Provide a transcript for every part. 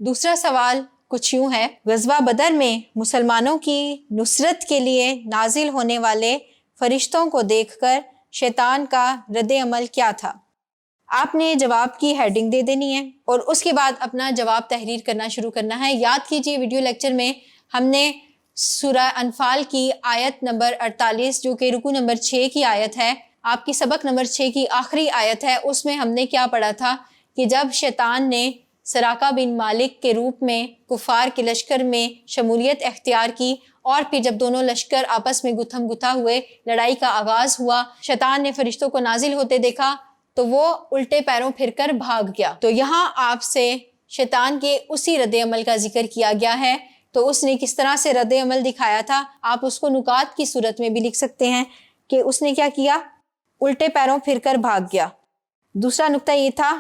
دوسرا سوال کچھ یوں ہے، غزوہ بدر میں مسلمانوں کی نصرت کے لیے نازل ہونے والے فرشتوں کو دیکھ کر شیطان کا رد عمل کیا تھا؟ آپ نے جواب کی ہیڈنگ دے دینی ہے اور اس کے بعد اپنا جواب تحریر کرنا شروع کرنا ہے۔ یاد کیجئے ویڈیو لیکچر میں ہم نے سورہ انفال کی آیت نمبر 48 جو کہ رکوع نمبر 6 کی آیت ہے، آپ کی سبق نمبر 6 کی آخری آیت ہے، اس میں ہم نے کیا پڑھا تھا کہ جب شیطان نے سراقہ بن مالک کے روپ میں کفار کے لشکر میں شمولیت اختیار کی اور پھر جب دونوں لشکر آپس میں گتھم گتھا ہوئے، لڑائی کا آغاز ہوا، شیطان نے فرشتوں کو نازل ہوتے دیکھا تو وہ الٹے پیروں پھر کر بھاگ گیا۔ تو یہاں آپ سے شیطان کے اسی رد عمل کا ذکر کیا گیا ہے، تو اس نے کس طرح سے رد عمل دکھایا تھا آپ اس کو نکات کی صورت میں بھی لکھ سکتے ہیں کہ اس نے کیا کیا، الٹے پیروں پھر کر بھاگ گیا۔ دوسرا نقطہ یہ تھا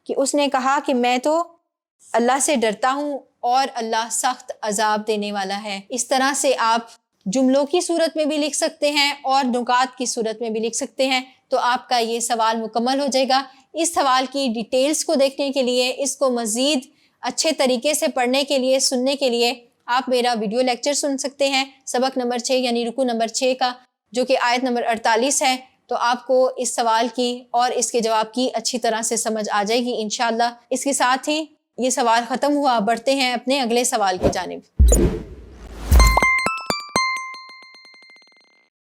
کہ اس نے کہا کہ میں تو اللہ سے ڈرتا ہوں اور اللہ سخت عذاب دینے والا ہے۔ اس طرح سے آپ جملوں کی صورت میں بھی لکھ سکتے ہیں اور نکات کی صورت میں بھی لکھ سکتے ہیں، تو آپ کا یہ سوال مکمل ہو جائے گا۔ اس سوال کی ڈیٹیلز کو دیکھنے کے لیے، اس کو مزید اچھے طریقے سے پڑھنے کے لیے، سننے کے لیے آپ میرا ویڈیو لیکچر سن سکتے ہیں، سبق نمبر 6 یعنی رکوع نمبر 6 کا، جو کہ آیت نمبر 48 ہے۔ تو آپ کو اس سوال کی اور اس کے جواب کی اچھی طرح سے سمجھ آ جائے گی انشاءاللہ۔ اس کے ساتھ ہی یہ سوال ختم ہوا، بڑھتے ہیں اپنے اگلے سوال کی جانب۔